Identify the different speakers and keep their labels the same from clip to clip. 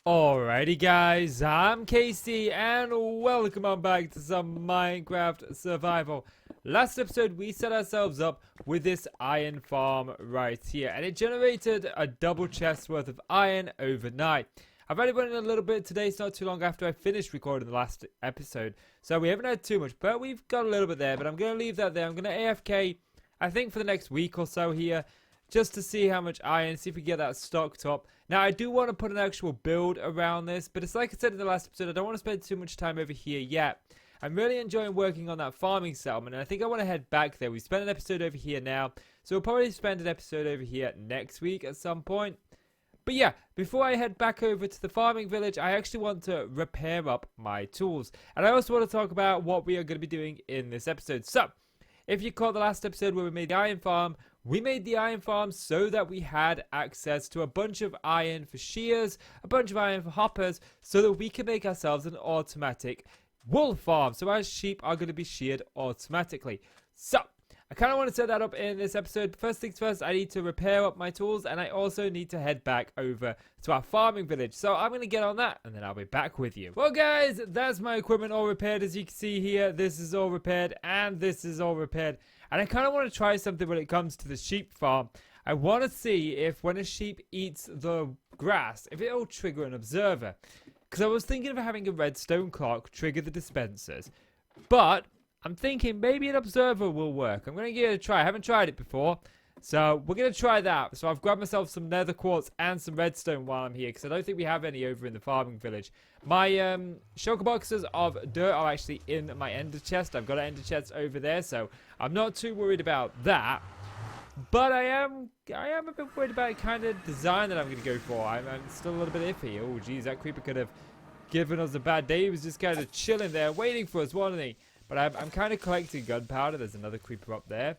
Speaker 1: Alrighty guys, I'm Casey and welcome on back to some Minecraft survival. Last episode we set ourselves up with this iron farm right here and it generated a double chest worth of iron overnight. I've only run a little bit today, it's not too long after I finished recording the last episode, so we haven't had too much, but we've got a little bit there. But I'm going to leave that there. I'm going to AFK I think for the next week or so here, just to see how much iron, see if we get that stocked up. Now, I do want to put an actual build around this, but it's like I said in the last episode, I don't want to spend too much time over here yet. I'm really enjoying working on that farming settlement, and I think I want to head back there. We spent an episode over here now, so we'll probably spend an episode over here next week at some point. But yeah, before I head back over to the farming village, I actually want to repair up my tools. And I also want to talk about what we are going to be doing in this episode. So, if you caught the last episode where we made the iron farm, we made the iron farm so that we had access to a bunch of iron for shears, a bunch of iron for hoppers, so that we can make ourselves an automatic wool farm. So our sheep are going to be sheared automatically. So, I kind of want to set that up in this episode. First things first, I need to repair up my tools, and I also need to head back over to our farming village. So I'm going to get on that, and then I'll be back with you. Well, guys, that's my equipment all repaired. As you can see here, this is all repaired, and this is all repaired. And I kind of want to try something when it comes to the sheep farm. I want to see if when a sheep eats the grass, if it'll trigger an observer. Because I was thinking of having a redstone clock trigger the dispensers, but I'm thinking maybe an observer will work. I'm going to give it a try. I haven't tried it before, so we're going to try that. So I've grabbed myself some nether quartz and some redstone while I'm here, because I don't think we have any over in the farming village. My shulker boxes of dirt are actually in my ender chest. I've got an ender chest over there, so I'm not too worried about that. But I am a bit worried about the kind of design that I'm going to go for. I'm still a little bit iffy. Oh, geez, that creeper could have given us a bad day. He was just kind of chilling there, waiting for us, wasn't he? But I'm kind of collecting gunpowder. There's another creeper up there.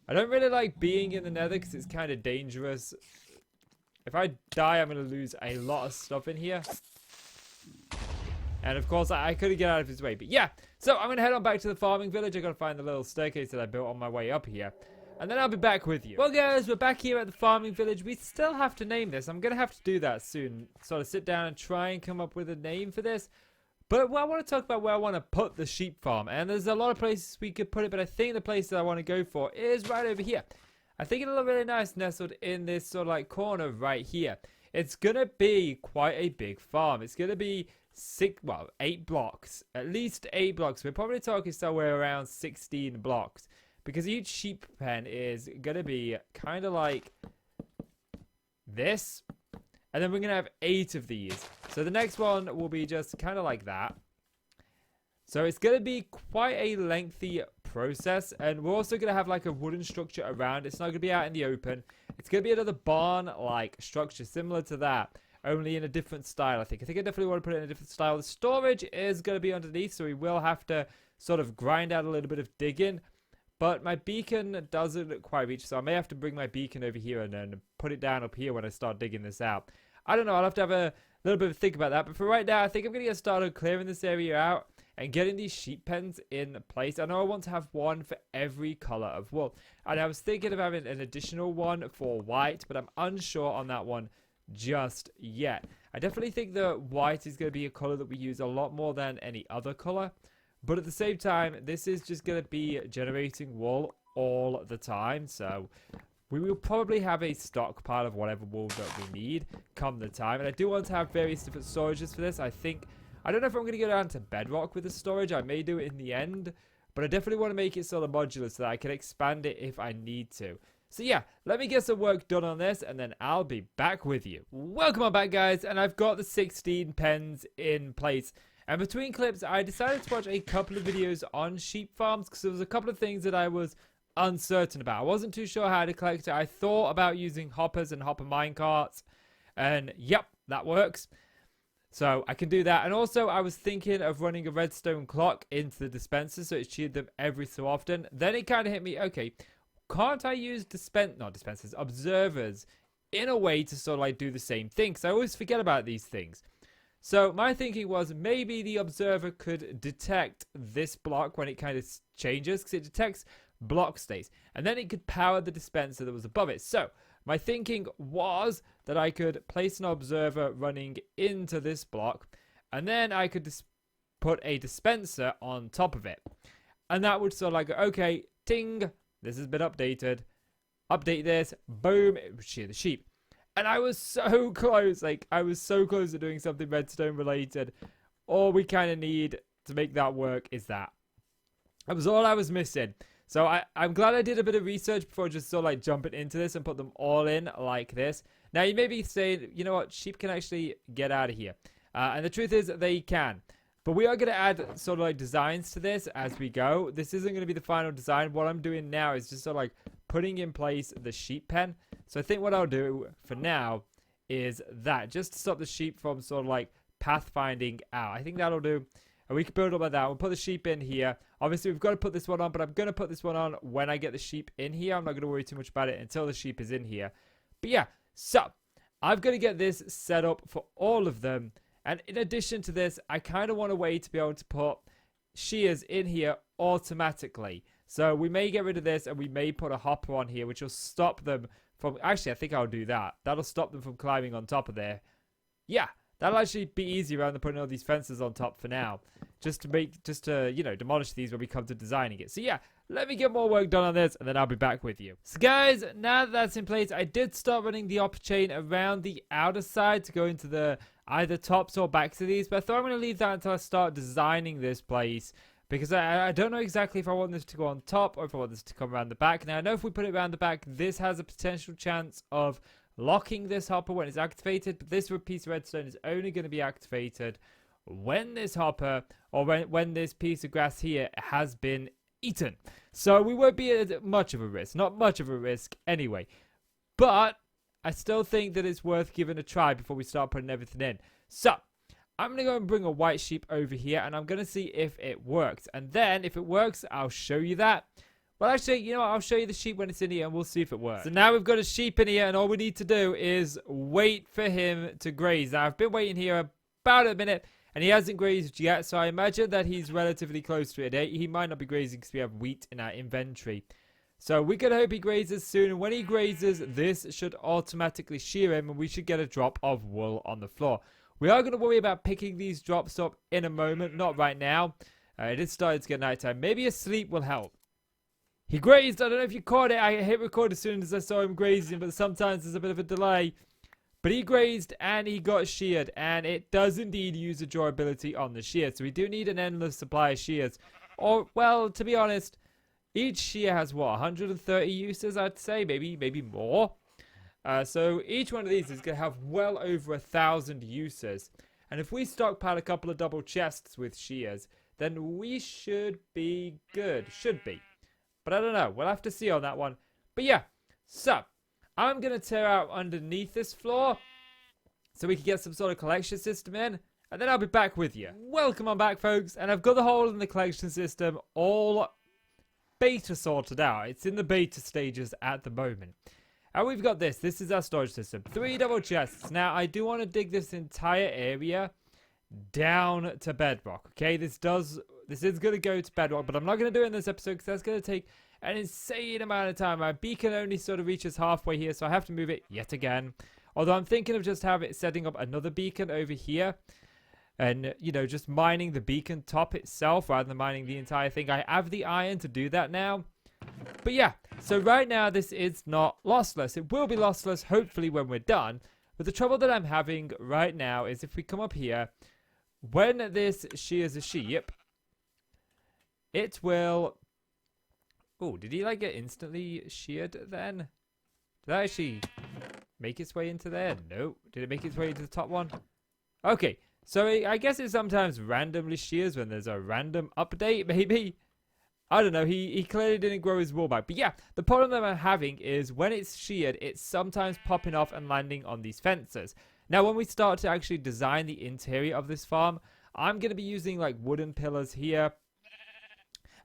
Speaker 1: I don't really like being in the nether because it's kind of dangerous. If I die, I'm going to lose a lot of stuff in here. And of course, I couldn't get out of his way. But yeah, so I'm going to head on back to the farming village. I got to find the little staircase that I built on my way up here. And then I'll be back with you. Well, guys, we're back here at the farming village. We still have to name this. I'm going to have to do that soon. Sort of sit down and try and come up with a name for this. But I want to talk about where I want to put the sheep farm. And there's a lot of places we could put it, but I think the place that I want to go for is right over here. I think it'll look really nice nestled in this sort of like corner right here. It's going to be quite a big farm. It's going to be 8 blocks. At least 8 blocks. We're probably talking somewhere around 16 blocks. Because each sheep pen is going to be kind of like this. And then we're going to have 8 of these. So the next one will be just kind of like that. So it's going to be quite a lengthy process. And we're also going to have like a wooden structure around. It's not going to be out in the open. It's going to be another barn-like structure similar to that. Only in a different style, I think. I definitely want to put it in a different style. The storage is going to be underneath. So we will have to sort of grind out a little bit of digging. But my beacon doesn't quite reach, so I may have to bring my beacon over here and then put it down up here when I start digging this out. I don't know, I'll have to have a little bit of a think about that. But for right now, I think I'm going to get started clearing this area out and getting these sheep pens in place. I know I want to have one for every color of wool. And I was thinking of having an additional one for white, but I'm unsure on that one just yet. I definitely think that white is going to be a color that we use a lot more than any other color. But at the same time, this is just going to be generating wool all the time. So we will probably have a stockpile of whatever wool that we need come the time. And I do want to have various different storages for this. I don't know if I'm going to go down to bedrock with the storage. I may do it in the end. But I definitely want to make it sort of modular so that I can expand it if I need to. So yeah, let me get some work done on this and then I'll be back with you. Welcome on back, guys. And I've got the 16 pens in place. And between clips, I decided to watch a couple of videos on sheep farms because there was a couple of things that I was uncertain about. I wasn't too sure how to collect it. I thought about using hoppers and hopper minecarts. And yep, that works. So I can do that. And also I was thinking of running a redstone clock into the dispenser so it cheered them every so often. Then it kind of hit me, okay, can't I use observers in a way to sort of like do the same thing? Because I always forget about these things. So my thinking was maybe the observer could detect this block when it kind of changes because it detects block states. And then it could power the dispenser that was above it. So My thinking was that I could place an observer running into this block, and then I could put a dispenser on top of it. And that would sort of like, okay, ting, this has been updated. Update this, boom, it would shear the sheep. And I was so close, like, I was so close to doing something redstone related. All we kind of need to make that work is that. That was all I was missing. So I'm glad I did a bit of research before just sort of like jumping into this and put them all in like this. Now, you may be saying, you know what, sheep can actually get out of here. And the truth is that they can. But we are going to add sort of like designs to this as we go. This isn't going to be the final design. What I'm doing now is just sort of like putting in place the sheep pen. So I think what I'll do for now is that, just to stop the sheep from sort of like pathfinding out. I think that'll do. And we can build up like that. We'll put the sheep in here. Obviously, we've got to put this one on, but I'm going to put this one on when I get the sheep in here. I'm not going to worry too much about it until the sheep is in here. But yeah, so I've got to get this set up for all of them. And in addition to this, I kind of want a way to be able to put shears in here automatically. So we may get rid of this and we may put a hopper on here, which will stop them from... Actually, I think I'll do that. That'll stop them from climbing on top of there. Yeah, that'll actually be easier rather than putting all these fences on top for now. Just to, you know, demolish these when we come to designing it. So yeah, let me get more work done on this and then I'll be back with you. So guys, now that that's in place, I did start running the op chain around the outer side to go into the either tops or backs of these. But I thought I'm going to leave that until I start designing this place. Because I don't know exactly if I want this to go on top or if I want this to come around the back. Now, I know if we put it around the back, this has a potential chance of locking this hopper when it's activated. But this piece of redstone is only going to be activated when this hopper or when this piece of grass here has been eaten. So we won't be at much of a risk. Not much of a risk anyway. But I still think that it's worth giving a try before we start putting everything in. So I'm going to go and bring a white sheep over here, and I'm going to see if it works. And then, if it works, I'll show you that. Well, actually, you know what? I'll show you the sheep when it's in here, and we'll see if it works. So now we've got a sheep in here, and all we need to do is wait for him to graze. Now, I've been waiting here about a minute, and he hasn't grazed yet, so I imagine that he's relatively close to it. He might not be grazing because we have wheat in our inventory. So we can hope he grazes soon, and when he grazes, this should automatically shear him, and we should get a drop of wool on the floor. We are going to worry about picking these drops up in a moment, not right now. It is starting to get nighttime. Maybe a sleep will help. He grazed. I don't know if you caught it. I hit record as soon as I saw him grazing, but sometimes there's a bit of a delay. But he grazed and he got sheared, and it does indeed use a durability on the shear. So we do need an endless supply of shears. Or, well, to be honest, each shear has, what, 130 uses, I'd say? Maybe more. So each one of these is going to have well over 1,000 uses. And if we stockpile a couple of double chests with shears, then we should be good. Should be. But I don't know. We'll have to see on that one. But yeah. So, I'm going to tear out underneath this floor so we can get some sort of collection system in. And then I'll be back with you. Welcome on back, folks. And I've got the hole in the collection system all beta sorted out. It's in the beta stages at the moment. And we've got this. This is our storage system. 3 double chests. Now, I do want to dig this entire area down to bedrock. Okay, this is going to go to bedrock, but I'm not going to do it in this episode because that's going to take an insane amount of time. My beacon only sort of reaches halfway here, so I have to move it yet again. Although I'm thinking of just setting up another beacon over here. And, you know, just mining the beacon top itself rather than mining the entire thing. I have the iron to do that now. But yeah, so right now this is not lossless. It will be lossless hopefully when we're done. But the trouble that I'm having right now is if we come up here, when this shears a sheep, it will... Oh, did he like get instantly sheared then? Did that actually make its way into there? No. Did it make its way into the top one? Okay, so I guess it sometimes randomly shears when there's a random update maybe. I don't know, he clearly didn't grow his wool back. But yeah, the problem that I'm having is when it's sheared, it's sometimes popping off and landing on these fences. Now, when we start to actually design the interior of this farm, I'm going to be using like wooden pillars here.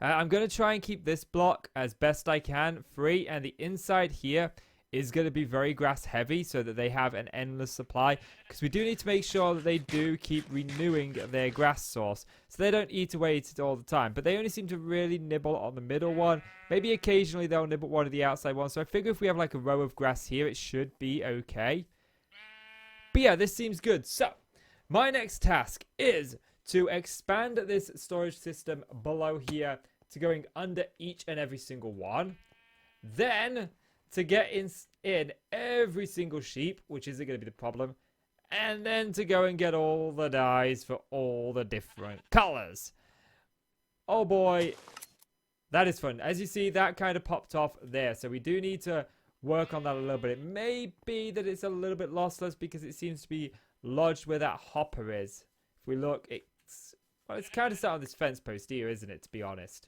Speaker 1: I'm going to try and keep this block as best I can free, and the inside here is going to be very grass heavy so that they have an endless supply, because we do need to make sure that they do keep renewing their grass source so they don't eat away at it all the time. But they only seem to really nibble on the middle one. Maybe occasionally they'll nibble one of the outside ones. So I figure if we have like a row of grass here, it should be okay. But yeah, this seems good. So my next task is to expand this storage system below here to going under each and every single one. Then to get in every single sheep, which isn't going to be the problem. And then to go and get all the dyes for all the different colors. Oh boy, that is fun. As you see, that kind of popped off there. So we do need to work on that a little bit. It may be that it's a little bit lossless because it seems to be lodged where that hopper is. If we look, it's kind of set on this fence post here, isn't it, to be honest?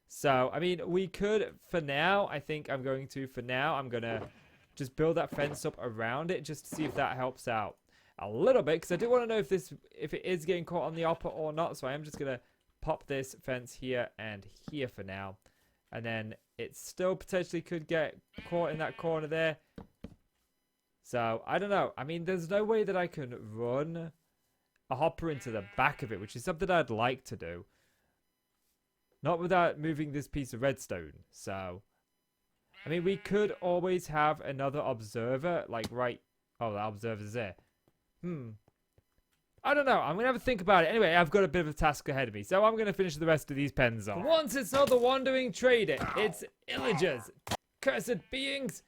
Speaker 1: So, I mean, we could, for now, I'm going to just build that fence up around it just to see if that helps out a little bit. Because I do want to know if it is getting caught on the upper or not. So I am just going to pop this fence here and here for now. And then it still potentially could get caught in that corner there. So, I don't know. I mean, there's no way that I can run a hopper into the back of it, which is something I'd like to do. Not without moving this piece of redstone. So, I mean, we could always have another observer, like right... Oh, that observer's there. I don't know. I'm going to have a think about it. Anyway, I've got a bit of a task ahead of me, so I'm going to finish the rest of these pens off. Once it's not the wandering trader, it's illagers, cursed beings,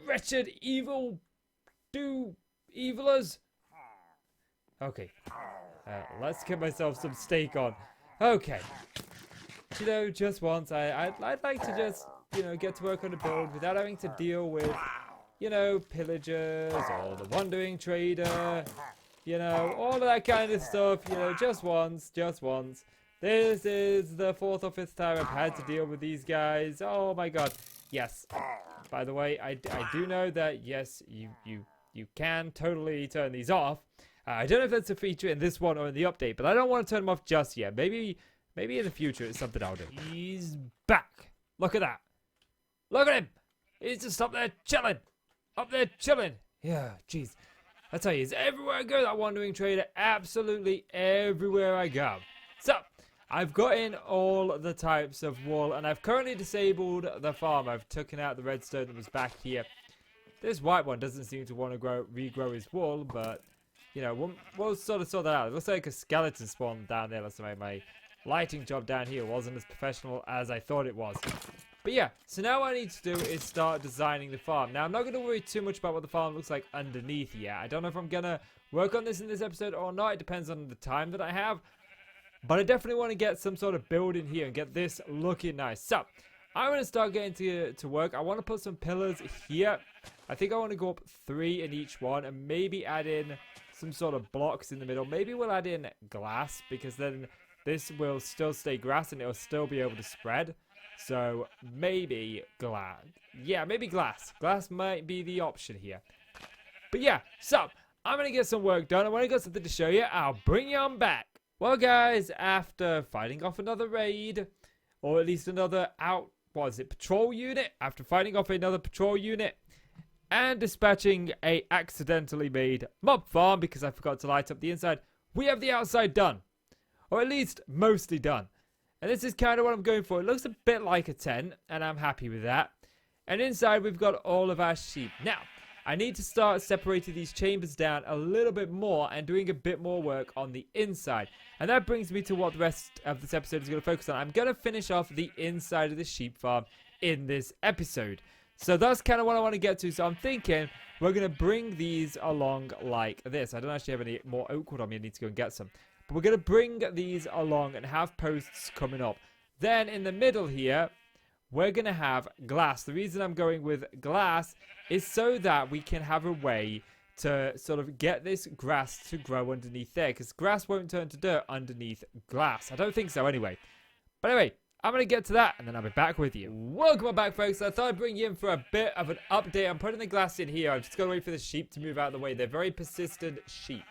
Speaker 1: wretched evil evilers. Okay, let's get myself some steak on. Okay. You know, just once, I'd like to just, you know, get to work on a build without having to deal with, you know, pillagers or the wandering trader, you know, all of that kind of stuff, you know, just once. This is the 4th or 5th time I've had to deal with these guys. Oh my god. Yes. By the way, I do know that, yes, you can totally turn these off. I don't know if that's a feature in this one or in the update, but I don't want to turn them off just yet. Maybe in the future it's something I'll do. He's back. Look at that. Look at him. He's just up there chilling. Yeah, jeez. I tell you, he's everywhere I go, that wandering trader. Absolutely everywhere I go. So, I've got in all the types of wool, and I've currently disabled the farm. I've taken out the redstone that was back here. This white one doesn't seem to want to regrow his wool, but, you know, we'll sort of sort that out. It looks like a skeleton spawned down there. Let's make my lighting job down here wasn't as professional as I thought it was. But yeah, so now what I need to do is start designing the farm. Now, I'm not going to worry too much about what the farm looks like underneath yet. I don't know if I'm going to work on this in this episode or not. It depends on the time that I have. But I definitely want to get some sort of build in here and get this looking nice. So, I'm going to start getting to work. I want to put some pillars here. I think I want to go up 3 in each one and maybe add in some sort of blocks in the middle. Maybe we'll add in glass, because then this will still stay grass and it'll still be able to spread. So maybe glass. Yeah, maybe glass. Glass might be the option here. But yeah, so I'm going to get some work done. And when I got something to show you, I'll bring you on back. Well, guys, after fighting off another raid, or at least another patrol unit, after fighting off another patrol unit, and dispatching a accidentally made mob farm because I forgot to light up the inside, we have the outside done. Or at least mostly done. And this is kind of what I'm going for. It looks a bit like a tent, and I'm happy with that. And inside we've got all of our sheep. Now, I need to start separating these chambers down a little bit more and doing a bit more work on the inside. And that brings me to what the rest of this episode is going to focus on. I'm going to finish off the inside of the sheep farm in this episode. So that's kind of what I want to get to. So I'm thinking we're going to bring these along like this. I don't actually have any more oak wood on me. I need to go and get some. But we're going to bring these along and have posts coming up. Then in the middle here, we're going to have glass. The reason I'm going with glass is so that we can have a way to sort of get this grass to grow underneath there. Because grass won't turn to dirt underneath glass. I don't think so anyway. But anyway, I'm going to get to that and then I'll be back with you. Welcome back, folks. I thought I'd bring you in for a bit of an update. I'm putting the glass in here. I'm just going to wait for the sheep to move out of the way. They're very persistent sheep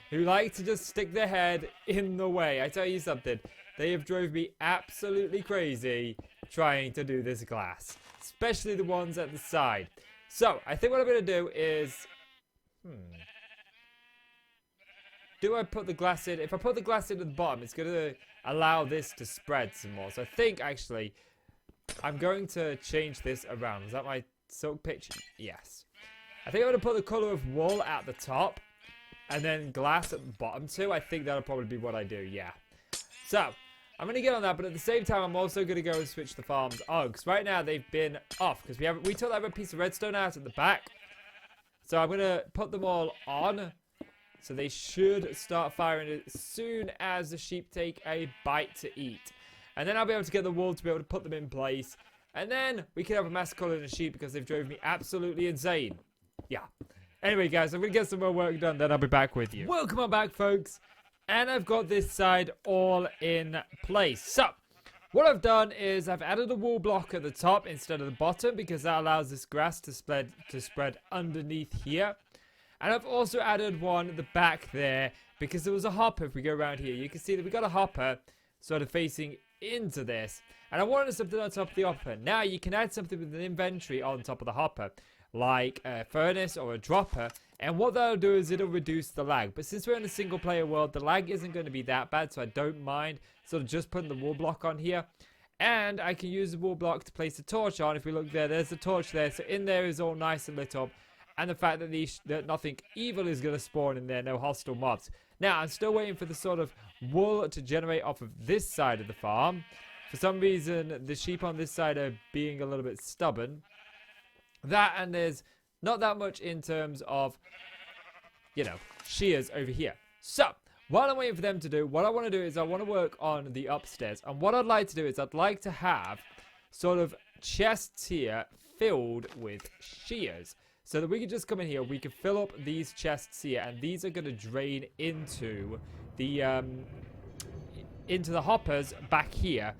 Speaker 1: who like to just stick their head in the way. I tell you something, they have drove me absolutely crazy trying to do this glass, especially the ones at the side. So, I think what I'm going to do is... Do I put the glass in? If I put the glass in at the bottom, it's going to allow this to spread some more. So I think, actually, I'm going to change this around. Is that my silk pitch? Yes. I think I'm going to put the colour of wool at the top. And then glass at the bottom too. I think that'll probably be what I do, yeah. So, I'm going to get on that. But at the same time, I'm also going to go and switch the farms on. Because right now, they've been off. Because we took that red piece of redstone out at the back. So I'm going to put them all on. So they should start firing as soon as the sheep take a bite to eat. And then I'll be able to get the wool to be able to put them in place. And then we can have a mass colony of sheep because they've driven me absolutely insane. Yeah. Anyway, guys, I'm going to get some more work done, then I'll be back with you. Welcome on back, folks. And I've got this side all in place. So, what I've done is I've added a wool block at the top instead of the bottom because that allows this grass to spread underneath here. And I've also added one at the back there because there was a hopper. If we go around here, you can see that we got a hopper sort of facing into this. And I wanted something on top of the hopper. Now, you can add something with an inventory on top of the hopper, like a furnace or a dropper. And what that'll do is it'll reduce the lag. But since we're in a single player world, the lag isn't going to be that bad. So I don't mind sort of just putting the wool block on here. And I can use the wool block to place a torch on. If we look there, there's the torch there. So in there is all nice and lit up. And the fact that nothing evil is going to spawn in there, no hostile mobs. Now, I'm still waiting for the sort of wool to generate off of this side of the farm. For some reason, the sheep on this side are being a little bit stubborn. That, and there's not that much in terms of, you know, shears over here. So, while I'm waiting for them to do, what I want to do is I want to work on the upstairs. And what I'd like to do is I'd like to have sort of chests here filled with shears. So that we can just come in here, we can fill up these chests here, and these are going to drain into the hoppers back here,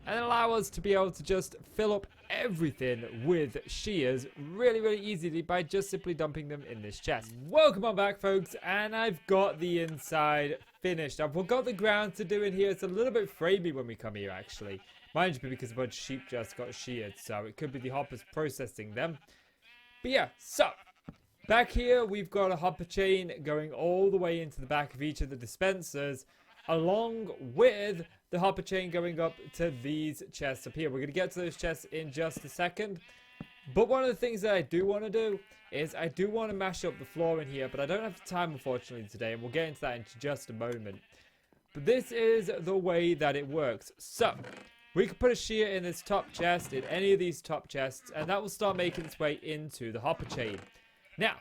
Speaker 1: and allow us to be able to just fill up everything with shears really, really easily by just simply dumping them in this chest. Welcome on back, folks, and I've got the inside finished. I've got the ground to do in here. It's a little bit framey when we come here, actually. Mind you, because a bunch of sheep just got sheared, so it could be the hoppers processing them. But yeah, so back here we've got a hopper chain going all the way into the back of each of the dispensers, along with the hopper chain going up to these chests up here. We're going to get to those chests in just a second. But one of the things that I do want to do is I do want to mash up the floor in here, but I don't have the time, unfortunately, today, and we'll get into that in just a moment. But this is the way that it works. So we can put a shear in this top chest, in any of these top chests, and that will start making its way into the hopper chain. Now,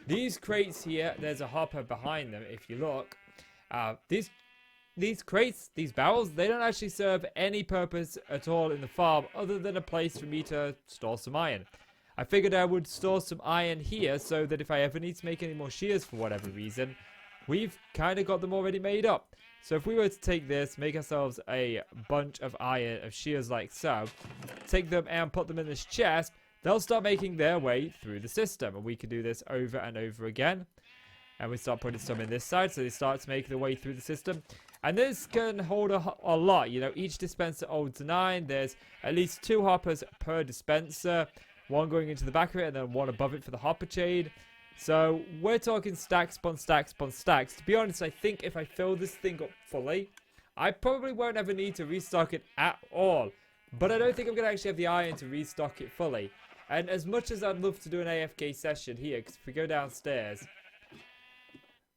Speaker 1: these crates here, there's a hopper behind them, if you look. These crates, these barrels, they don't actually serve any purpose at all in the farm, other than a place for me to store some iron. I figured I would store some iron here, so that if I ever need to make any more shears for whatever reason, we've kind of got them already made up. So if we were to take this, make ourselves a bunch of iron, of shears like so, take them and put them in this chest, they'll start making their way through the system. And we can do this over and over again. And we start putting some in this side, so they start to make their way through the system. And this can hold a lot. You know, each dispenser holds 9. There's at least 2 hoppers per dispenser. One going into the back of it, and then one above it for the hopper chain. So, we're talking stacks upon stacks upon stacks. To be honest, I think if I fill this thing up fully, I probably won't ever need to restock it at all. But I don't think I'm going to actually have the iron to restock it fully. And as much as I'd love to do an AFK session here, because if we go downstairs,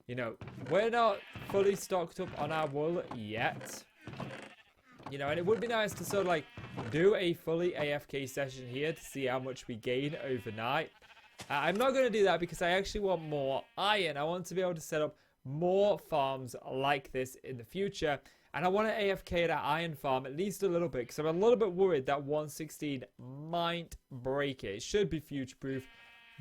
Speaker 1: you know, we're not fully stocked up on our wool yet. You know, and it would be nice to sort of like do a fully AFK session here to see how much we gain overnight. I'm not going to do that because I actually want more iron. I want to be able to set up more farms like this in the future. And I want to AFK that iron farm at least a little bit, because I'm a little bit worried that 116 might break it. It should be future-proof,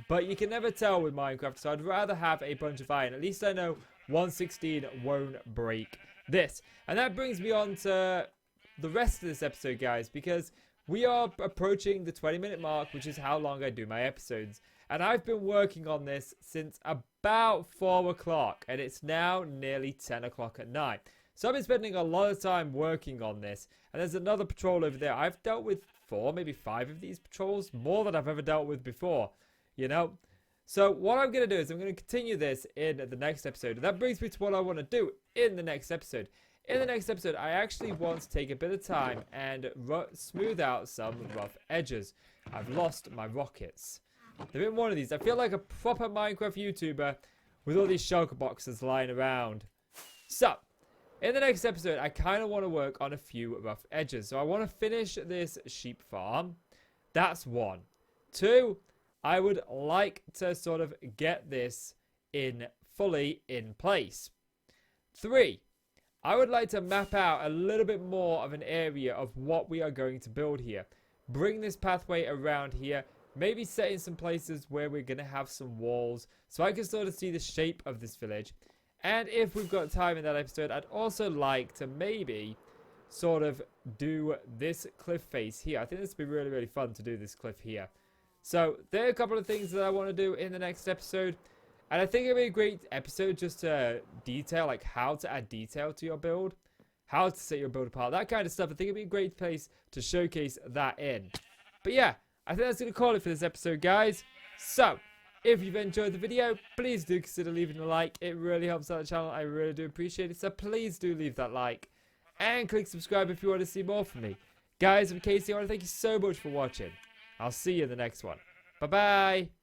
Speaker 1: but you can never tell with Minecraft, so I'd rather have a bunch of iron. At least I know 116 won't break this. And that brings me on to the rest of this episode, guys, because we are approaching the 20-minute mark, which is how long I do my episodes. And I've been working on this since about 4 o'clock, and it's now nearly 10 o'clock at night. So I've been spending a lot of time working on this. And there's another patrol over there. I've dealt with 4, maybe 5 of these patrols, more than I've ever dealt with before. you know? So what I'm going to do is I'm going to continue this in the next episode. That brings me to what I want to do in the next episode. In the next episode, I actually want to take a bit of time and smooth out some rough edges. I've lost my rockets. They've been one of these. I feel like a proper Minecraft YouTuber with all these shulker boxes lying around. So, in the next episode, I kind of want to work on a few rough edges. So I want to finish this sheep farm. That's one. Two, I would like to sort of get this fully in place. Three, I would like to map out a little bit more of an area of what we are going to build here. Bring this pathway around here. Maybe set in some places where we're going to have some walls. So I can sort of see the shape of this village. And if we've got time in that episode, I'd also like to maybe sort of do this cliff face here. I think this would be really, really fun to do this cliff here. So there are a couple of things that I want to do in the next episode. And I think it'd be a great episode just to detail, like how to add detail to your build, how to set your build apart, that kind of stuff. I think it'd be a great place to showcase that in. But yeah, I think that's going to call it for this episode, guys. So, if you've enjoyed the video, please do consider leaving a like. It really helps out the channel. I really do appreciate it. So please do leave that like. And click subscribe if you want to see more from me. Guys, I'm Casey. I want to thank you so much for watching. I'll see you in the next one. Bye-bye.